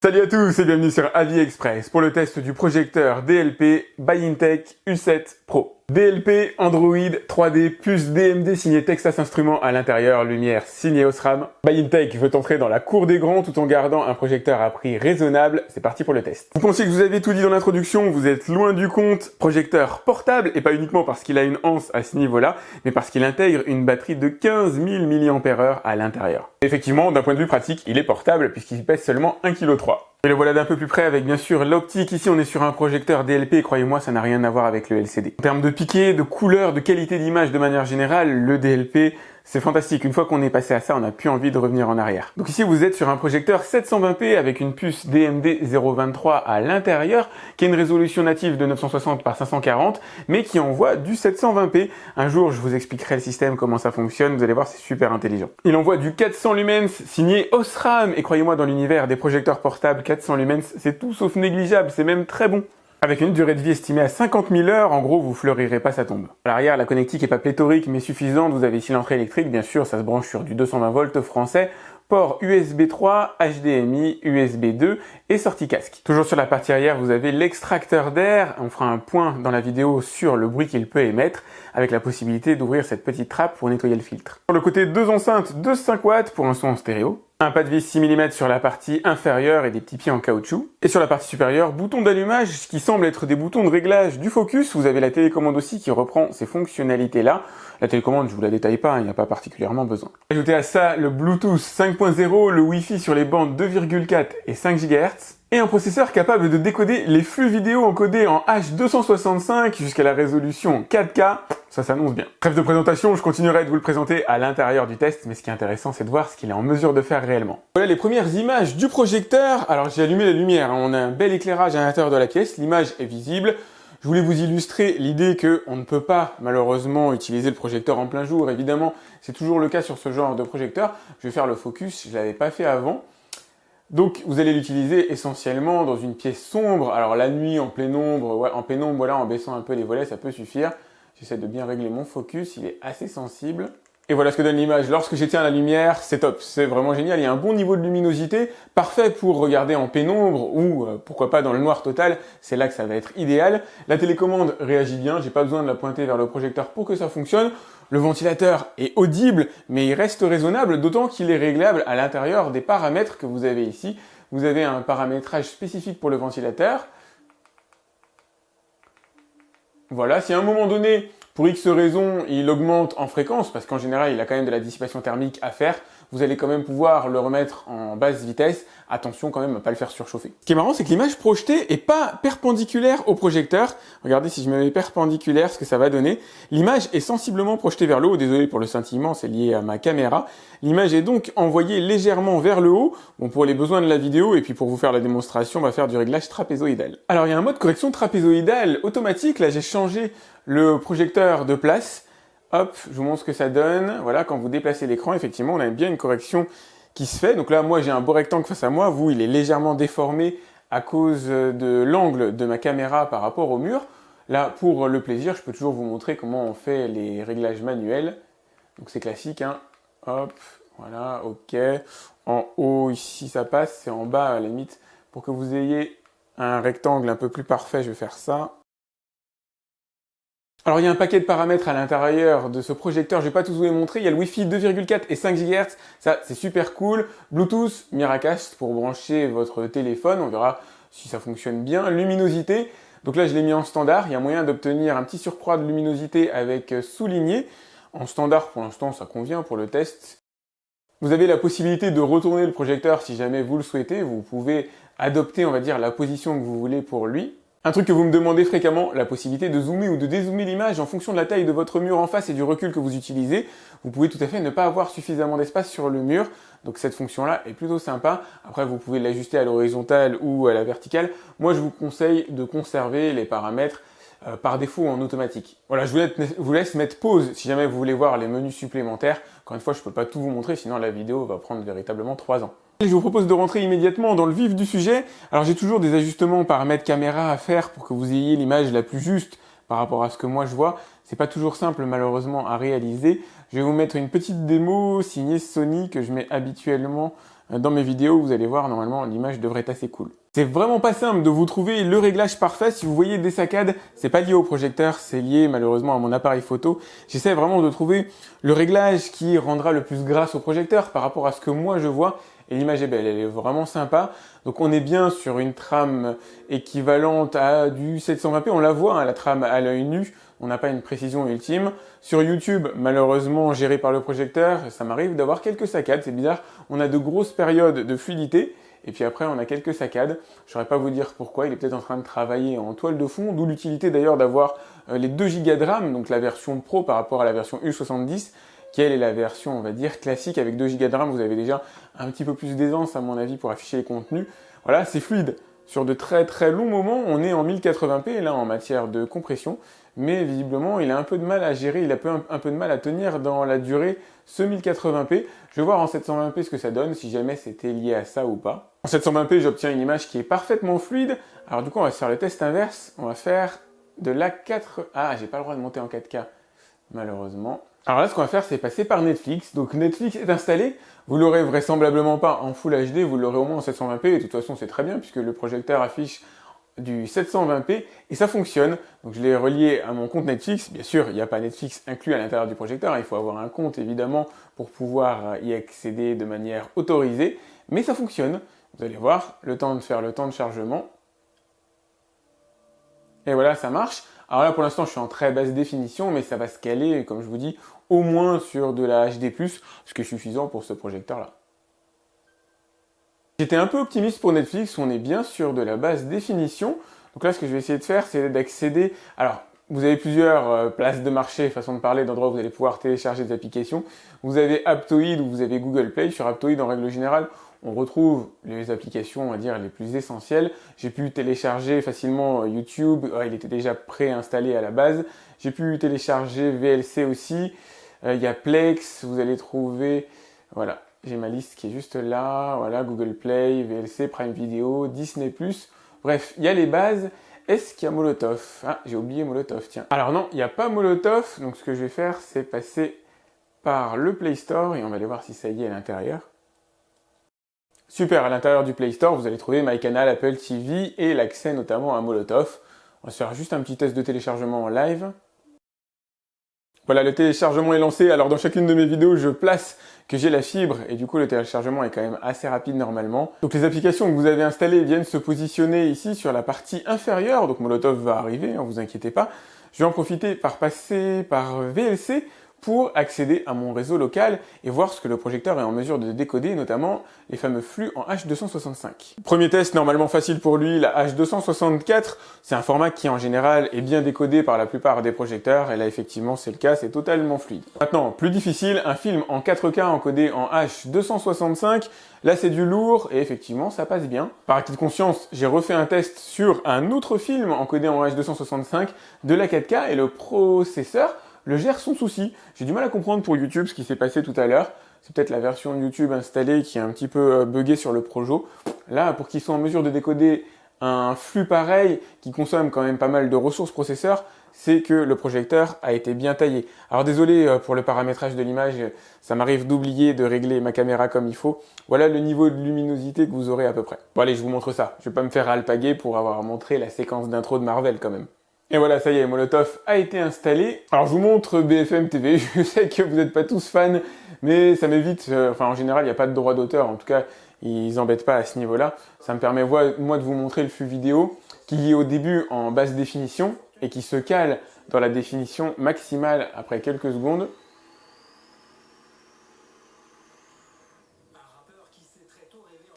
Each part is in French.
Salut à tous et bienvenue sur AliExpress pour le test du projecteur DLP BuyInTech U7 Pro. DLP, Android, 3D, plus DMD signé Texas Instruments à l'intérieur, lumière signée Osram. BuyInTech veut entrer dans la cour des grands tout en gardant un projecteur à prix raisonnable. C'est parti pour le test. Vous pensiez que vous avez tout dit dans l'introduction, vous êtes loin du compte. Projecteur portable, et pas uniquement parce qu'il a une anse à ce niveau-là, mais parce qu'il intègre une batterie de 15 000 mAh à l'intérieur. Effectivement, d'un point de vue pratique, il est portable puisqu'il pèse seulement 1,3 kg. Et le voilà d'un peu plus près avec bien sûr l'optique. Ici on est sur un projecteur DLP et croyez-moi ça n'a rien à voir avec le LCD. En termes de piqué, de couleur, de qualité d'image de manière générale, le DLP c'est fantastique. Une fois qu'on est passé à ça, on n'a plus envie de revenir en arrière. Donc ici vous êtes sur un projecteur 720p avec une puce DMD 023 à l'intérieur qui a une résolution native de 960 par 540 mais qui envoie du 720p. Un jour je vous expliquerai le système, comment ça fonctionne, vous allez voir c'est super intelligent. Il envoie du 400 lumens signé Osram et croyez-moi dans l'univers des projecteurs portables 400 lumens c'est tout sauf négligeable, c'est même très bon. Avec une durée de vie estimée à 50 000 heures, en gros, vous fleurirez pas sa tombe. À l'arrière, la connectique est pas pléthorique, mais suffisante. Vous avez ici l'entrée électrique, bien sûr, ça se branche sur du 220 volts français, port USB 3, HDMI, USB 2 et sortie casque. Toujours sur la partie arrière, vous avez l'extracteur d'air. On fera un point dans la vidéo sur le bruit qu'il peut émettre, avec la possibilité d'ouvrir cette petite trappe pour nettoyer le filtre. Sur le côté, deux enceintes de 5 watts pour un son en stéréo. Un pas de vis 6 mm sur la partie inférieure et des petits pieds en caoutchouc. Et sur la partie supérieure, boutons d'allumage qui semblent être des boutons de réglage du focus. Vous avez la télécommande aussi qui reprend ces fonctionnalités-là. La télécommande, je vous la détaille pas, il n'y a pas particulièrement besoin. Ajoutez à ça le Bluetooth 5.0, le Wi-Fi sur les bandes 2,4 et 5 GHz. Et un processeur capable de décoder les flux vidéo encodés en H265 jusqu'à la résolution 4K. Ça s'annonce bien. Trêve de présentation, je continuerai de vous le présenter à l'intérieur du test, mais ce qui est intéressant, c'est de voir ce qu'il est en mesure de faire réellement. Voilà les premières images du projecteur. Alors j'ai allumé la lumière, on a un bel éclairage à l'intérieur de la pièce, l'image est visible. Je voulais vous illustrer l'idée qu'on ne peut pas malheureusement utiliser le projecteur en plein jour. Évidemment, c'est toujours le cas sur ce genre de projecteur. Je vais faire le focus, je ne l'avais pas fait avant. Donc vous allez l'utiliser essentiellement dans une pièce sombre. Alors la nuit en pénombre, voilà, en baissant un peu les volets, ça peut suffire. J'essaie de bien régler mon focus, il est assez sensible. Et voilà ce que donne l'image. Lorsque j'éteins la lumière, c'est top, c'est vraiment génial. Il y a un bon niveau de luminosité, parfait pour regarder en pénombre ou pourquoi pas dans le noir total. C'est là que ça va être idéal. La télécommande réagit bien, j'ai pas besoin de la pointer vers le projecteur pour que ça fonctionne. Le ventilateur est audible, mais il reste raisonnable, d'autant qu'il est réglable à l'intérieur des paramètres que vous avez ici. Vous avez un paramétrage spécifique pour le ventilateur. Voilà, si à un moment donné, pour X raison, il augmente en fréquence, parce qu'en général, il a quand même de la dissipation thermique à faire, vous allez quand même pouvoir le remettre en basse vitesse. Attention quand même à pas le faire surchauffer. Ce qui est marrant, c'est que l'image projetée est pas perpendiculaire au projecteur. Regardez si je me mets perpendiculaire, ce que ça va donner. L'image est sensiblement projetée vers le haut. Désolé pour le scintillement, c'est lié à ma caméra. L'image est donc envoyée légèrement vers le haut. Bon, pour les besoins de la vidéo et puis pour vous faire la démonstration, on va faire du réglage trapézoïdal. Alors, il y a un mode correction trapézoïdal automatique. Là, j'ai changé le projecteur de place. Hop, je vous montre ce que ça donne. Voilà, quand vous déplacez l'écran, effectivement, on a bien une correction qui se fait. Donc là, moi, j'ai un beau rectangle face à moi. Vous, il est légèrement déformé à cause de l'angle de ma caméra par rapport au mur. Là, pour le plaisir, je peux toujours vous montrer comment on fait les réglages manuels. Donc c'est classique, hein. Hop, voilà, ok. En haut, ici, ça passe. C'est en bas, à la limite. Pour que vous ayez un rectangle un peu plus parfait, je vais faire ça. Alors il y a un paquet de paramètres à l'intérieur de ce projecteur, je vais pas tous vous les montrer. Il y a le Wi-Fi 2,4 et 5 GHz, ça c'est super cool. Bluetooth, Miracast pour brancher votre téléphone, on verra si ça fonctionne bien. Luminosité, donc là je l'ai mis en standard, il y a moyen d'obtenir un petit surcroît de luminosité avec souligné. En standard pour l'instant ça convient pour le test. Vous avez la possibilité de retourner le projecteur si jamais vous le souhaitez, vous pouvez adopter on va dire la position que vous voulez pour lui. Un truc que vous me demandez fréquemment, la possibilité de zoomer ou de dézoomer l'image en fonction de la taille de votre mur en face et du recul que vous utilisez. Vous pouvez tout à fait ne pas avoir suffisamment d'espace sur le mur, donc cette fonction-là est plutôt sympa. Après, vous pouvez l'ajuster à l'horizontale ou à la verticale. Moi, je vous conseille de conserver les paramètres par défaut en automatique. Voilà, je vous laisse mettre pause si jamais vous voulez voir les menus supplémentaires. Encore une fois, je ne peux pas tout vous montrer, sinon la vidéo va prendre véritablement 3 ans. Je vous propose de rentrer immédiatement dans le vif du sujet. Alors j'ai toujours des ajustements paramètres caméra à faire pour que vous ayez l'image la plus juste par rapport à ce que moi je vois. C'est pas toujours simple malheureusement à réaliser. Je vais vous mettre une petite démo signée Sony que je mets habituellement dans mes vidéos, vous allez voir, normalement, l'image devrait être assez cool. C'est vraiment pas simple de vous trouver le réglage parfait. Si vous voyez des saccades, c'est pas lié au projecteur, c'est lié malheureusement à mon appareil photo. J'essaie vraiment de trouver le réglage qui rendra le plus grâce au projecteur par rapport à ce que moi je vois. Et l'image est belle, elle est vraiment sympa. Donc on est bien sur une trame équivalente à du 720p. On la voit, hein, la trame à l'œil nu. On n'a pas une précision ultime. Sur YouTube, malheureusement géré par le projecteur, ça m'arrive d'avoir quelques saccades. C'est bizarre, on a de grosses périodes de fluidité. Et puis après, on a quelques saccades. Je ne saurais pas vous dire pourquoi. Il est peut-être en train de travailler en toile de fond, d'où l'utilité d'ailleurs d'avoir les 2 Go de RAM, donc la version Pro par rapport à la version U70, qui elle est la version, on va dire, classique. Avec 2 Go de RAM, vous avez déjà un petit peu plus d'aisance, à mon avis, pour afficher les contenus. Voilà, c'est fluide. Sur de très très longs moments, on est en 1080p, là, en matière de compression. Mais visiblement, il a un peu de mal à gérer, il a un peu de mal à tenir dans la durée ce 1080p. Je vais voir en 720p ce que ça donne, si jamais c'était lié à ça ou pas. En 720p, j'obtiens une image qui est parfaitement fluide. Alors du coup, on va se faire le test inverse. On va faire de l'A4... Ah, j'ai pas le droit de monter en 4K, malheureusement. Alors là, ce qu'on va faire, c'est passer par Netflix. Donc Netflix est installé. Vous l'aurez vraisemblablement pas en Full HD, vous l'aurez au moins en 720p. Et de toute façon, c'est très bien, puisque le projecteur affiche du 720p et ça fonctionne. Donc je l'ai relié à mon compte Netflix. Bien sûr, il n'y a pas Netflix inclus à l'intérieur du projecteur. Il faut avoir un compte évidemment pour pouvoir y accéder de manière autorisée. Mais ça fonctionne. Vous allez voir, le temps de faire le temps de chargement. Et voilà, ça marche. Alors là, pour l'instant, je suis en très basse définition, mais ça va se caler, comme je vous dis, au moins sur de la HD+, ce qui est suffisant pour ce projecteur-là. J'étais un peu optimiste pour Netflix, on est bien sur de la basse définition. Donc là, ce que je vais essayer de faire, c'est d'accéder... Alors, vous avez plusieurs places de marché, façon de parler, d'endroits où vous allez pouvoir télécharger des applications. Vous avez Aptoide ou vous avez Google Play. Sur Aptoide, en règle générale, on retrouve les applications, on va dire, les plus essentielles. J'ai pu télécharger facilement YouTube, il était déjà préinstallé à la base. J'ai pu télécharger VLC aussi. Il y a Plex, vous allez trouver... Voilà. J'ai ma liste qui est juste là, voilà, Google Play, VLC, Prime Video, Disney+. Bref, il y a les bases. Est-ce qu'il y a Molotov? Ah, j'ai oublié Molotov, tiens. Alors non, il n'y a pas Molotov, donc ce que je vais faire, c'est passer par le Play Store, et on va aller voir si ça y est à l'intérieur. Super, à l'intérieur du Play Store, vous allez trouver MyCanal, Apple TV, et l'accès notamment à Molotov. On va se faire juste un petit test de téléchargement en live. Voilà, le téléchargement est lancé. Alors dans chacune de mes vidéos, je place que j'ai la fibre et du coup le téléchargement est quand même assez rapide normalement. Donc les applications que vous avez installées viennent se positionner ici sur la partie inférieure. Donc Molotov va arriver, hein, vous inquiétez pas. Je vais en profiter par passer par VLC pour accéder à mon réseau local et voir ce que le projecteur est en mesure de décoder, notamment les fameux flux en H265. Premier test normalement facile pour lui, la H264, c'est un format qui en général est bien décodé par la plupart des projecteurs, et là effectivement c'est le cas, c'est totalement fluide. Maintenant, plus difficile, un film en 4K encodé en H265, là c'est du lourd et effectivement ça passe bien. Par acquis de conscience, j'ai refait un test sur un autre film encodé en H265 de la 4K et le processeur le gère sans souci. J'ai du mal à comprendre pour YouTube ce qui s'est passé tout à l'heure. C'est peut-être la version YouTube installée qui est un petit peu buggée sur le Projo. Là, pour qu'ils soient en mesure de décoder un flux pareil qui consomme quand même pas mal de ressources processeurs, c'est que le projecteur a été bien taillé. Alors désolé pour le paramétrage de l'image, ça m'arrive d'oublier de régler ma caméra comme il faut. Voilà le niveau de luminosité que vous aurez à peu près. Bon allez, je vous montre ça. Je vais pas me faire alpaguer pour avoir montré la séquence d'intro de Marvel quand même. Et voilà, ça y est, Molotov a été installé. Alors je vous montre BFM TV, je sais que vous n'êtes pas tous fans, mais ça m'évite, en général il n'y a pas de droit d'auteur, en tout cas ils n'embêtent pas à ce niveau-là. Ça me permet moi de vous montrer le flux vidéo qui est au début en basse définition et qui se cale dans la définition maximale après quelques secondes.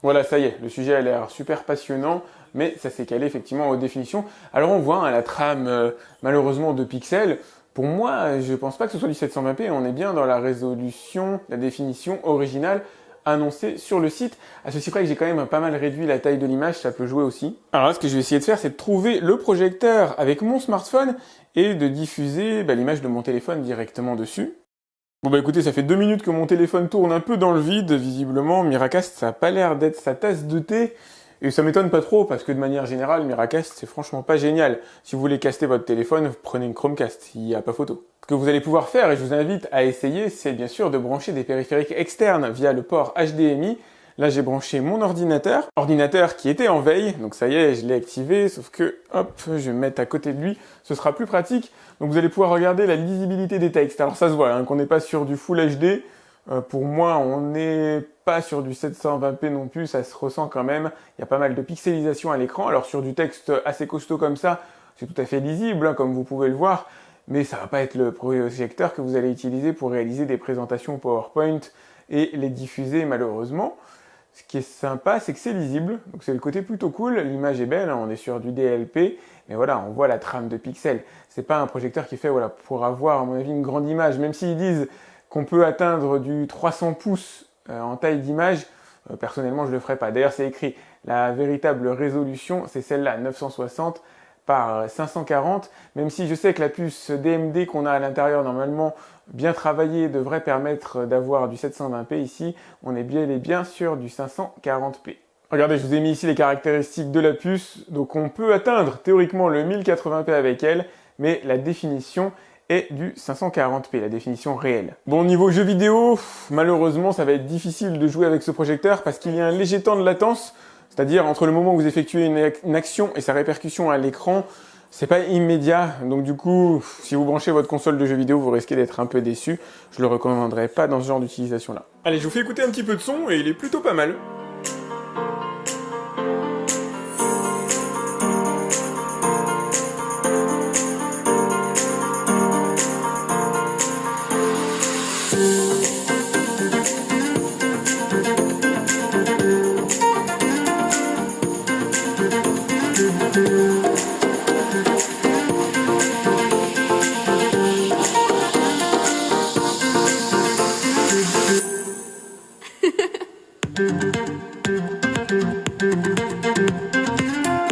Voilà, ça y est, le sujet a l'air super passionnant, mais ça s'est calé effectivement aux définitions. Alors on voit la trame malheureusement de pixels. Pour moi, je pense pas que ce soit du 720p, on est bien dans la résolution, la définition originale annoncée sur le site. À ceci près que j'ai quand même pas mal réduit la taille de l'image, ça peut jouer aussi. Alors là, ce que je vais essayer de faire, c'est de trouver le projecteur avec mon smartphone et de diffuser l'image de mon téléphone directement dessus. Bon écoutez, ça fait 2 minutes que mon téléphone tourne un peu dans le vide, visiblement Miracast ça a pas l'air d'être sa tasse de thé, et ça m'étonne pas trop parce que de manière générale Miracast c'est franchement pas génial. Si vous voulez caster votre téléphone, vous prenez une Chromecast, il n'y a pas photo. Ce que vous allez pouvoir faire, et je vous invite à essayer, c'est bien sûr de brancher des périphériques externes via le port HDMI. Là, j'ai branché mon ordinateur qui était en veille, donc ça y est, je l'ai activé, sauf que, hop, je vais me mettre à côté de lui, ce sera plus pratique. Donc vous allez pouvoir regarder la lisibilité des textes. Alors ça se voit, hein, qu'on n'est pas sur du Full HD. Pour moi, on n'est pas sur du 720p non plus, ça se ressent quand même. Il y a pas mal de pixelisation à l'écran. Alors sur du texte assez costaud comme ça, c'est tout à fait lisible, hein, comme vous pouvez le voir, mais ça va pas être le projecteur que vous allez utiliser pour réaliser des présentations PowerPoint et les diffuser malheureusement. Ce qui est sympa, c'est que c'est lisible, donc c'est le côté plutôt cool. L'image est belle, hein, on est sur du DLP, mais voilà, on voit la trame de pixels. C'est pas un projecteur qui fait voilà, pour avoir, à mon avis, une grande image, même s'ils disent qu'on peut atteindre du 300 pouces en taille d'image. Personnellement, je le ferai pas. D'ailleurs, c'est écrit, la véritable résolution, c'est celle-là, 960 par 540, même si je sais que la puce DMD qu'on a à l'intérieur, normalement, bien travaillée, devrait permettre d'avoir du 720p ici, on est bien et bien sur du 540p. Regardez, je vous ai mis ici les caractéristiques de la puce, donc on peut atteindre théoriquement le 1080p avec elle, mais la définition est du 540p, la définition réelle. Bon, niveau jeu vidéo, malheureusement, ça va être difficile de jouer avec ce projecteur parce qu'il y a un léger temps de latence, c'est-à-dire entre le moment où vous effectuez une action et sa répercussion à l'écran, c'est pas immédiat. Donc du coup, si vous branchez votre console de jeux vidéo, vous risquez d'être un peu déçu. Je le recommanderais pas dans ce genre d'utilisation-là. Allez, je vous fais écouter un petit peu de son et il est plutôt pas mal.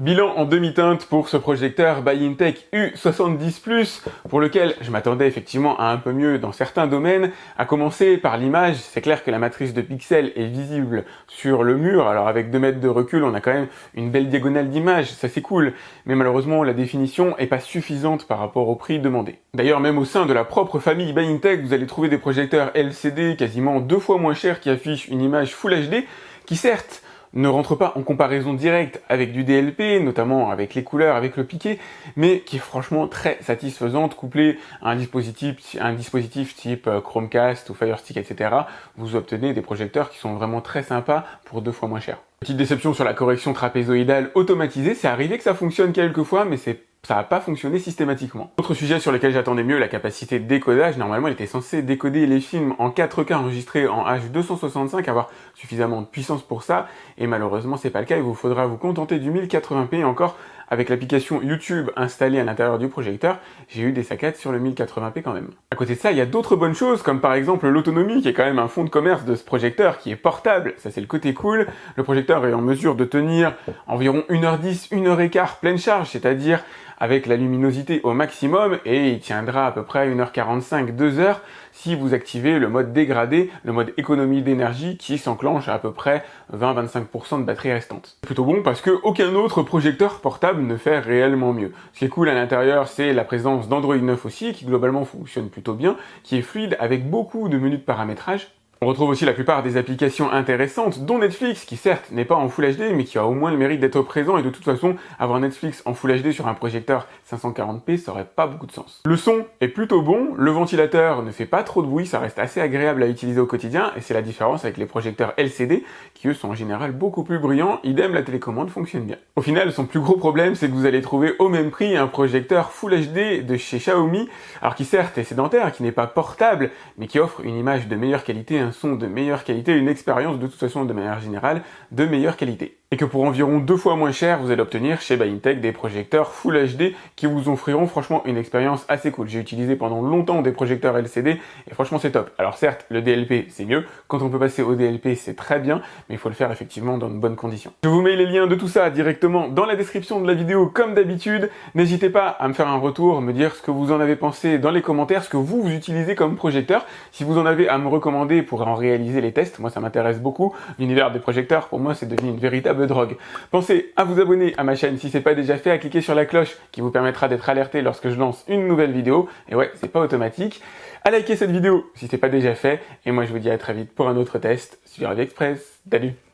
Bilan en demi-teinte pour ce projecteur BuyInTech U70+, pour lequel je m'attendais effectivement à un peu mieux dans certains domaines. À commencer par l'image, c'est clair que la matrice de pixels est visible sur le mur, alors avec 2 mètres de recul, on a quand même une belle diagonale d'image, ça c'est cool, mais malheureusement la définition est pas suffisante par rapport au prix demandé. D'ailleurs, même au sein de la propre famille BuyInTech, vous allez trouver des projecteurs LCD quasiment 2 fois moins chers qui affichent une image Full HD, qui certes ne rentre pas en comparaison directe avec du DLP, notamment avec les couleurs, avec le piqué, mais qui est franchement très satisfaisante, couplée à un dispositif type Chromecast ou Fire Stick, etc. Vous obtenez des projecteurs qui sont vraiment très sympas pour 2 fois moins cher. Petite déception sur la correction trapézoïdale automatisée, c'est arrivé que ça fonctionne quelques fois, mais ça n'a pas fonctionné systématiquement. Autre sujet sur lequel j'attendais mieux, la capacité de décodage. Normalement, il était censé décoder les films en 4K enregistrés en H265, avoir suffisamment de puissance pour ça, et malheureusement, c'est pas le cas. Il vous faudra vous contenter du 1080p, et encore, avec l'application YouTube installée à l'intérieur du projecteur, j'ai eu des saccades sur le 1080p quand même. À côté de ça, il y a d'autres bonnes choses, comme par exemple l'autonomie, qui est quand même un fond de commerce de ce projecteur, qui est portable, ça c'est le côté cool. Le projecteur est en mesure de tenir environ 1h10, 1h15 pleine charge, c'est-à-dire avec la luminosité au maximum, et il tiendra à peu près 1h45, 2h, si vous activez le mode dégradé, le mode économie d'énergie, qui s'enclenche à peu près 20-25% de batterie restante. C'est plutôt bon parce que aucun autre projecteur portable ne fait réellement mieux. Ce qui est cool à l'intérieur, c'est la présence d'Android 9 aussi, qui globalement fonctionne plutôt bien, qui est fluide avec beaucoup de menus de paramétrage. On retrouve aussi la plupart des applications intéressantes, dont Netflix, qui certes n'est pas en Full HD, mais qui a au moins le mérite d'être présent, et de toute façon, avoir Netflix en Full HD sur un projecteur 540p, ça aurait pas beaucoup de sens. Le son est plutôt bon, le ventilateur ne fait pas trop de bruit, ça reste assez agréable à utiliser au quotidien, et c'est la différence avec les projecteurs LCD, qui eux sont en général beaucoup plus bruyants, idem la télécommande fonctionne bien. Au final, son plus gros problème, c'est que vous allez trouver au même prix un projecteur Full HD de chez Xiaomi, alors qui certes est sédentaire, qui n'est pas portable, mais qui offre une image de meilleure qualité, un son de meilleure qualité, une expérience de toute façon de manière générale de meilleure qualité. Et que pour environ 2 fois moins cher, vous allez obtenir chez BuyInTech des projecteurs Full HD qui vous offriront franchement une expérience assez cool. J'ai utilisé pendant longtemps des projecteurs LCD et franchement c'est top. Alors certes, le DLP c'est mieux, quand on peut passer au DLP c'est très bien, mais il faut le faire effectivement dans de bonnes conditions. Je vous mets les liens de tout ça directement dans la description de la vidéo comme d'habitude. N'hésitez pas à me faire un retour, me dire ce que vous en avez pensé dans les commentaires, ce que vous utilisez comme projecteur. Si vous en avez à me recommander pour en réaliser les tests, moi ça m'intéresse beaucoup. L'univers des projecteurs pour moi c'est devenu une véritable drogue. Pensez à vous abonner à ma chaîne si c'est pas déjà fait, à cliquer sur la cloche qui vous permettra d'être alerté lorsque je lance une nouvelle vidéo. Et ouais, c'est pas automatique. À liker cette vidéo si c'est pas déjà fait. Et moi je vous dis à très vite pour un autre test sur AviExpress. Salut!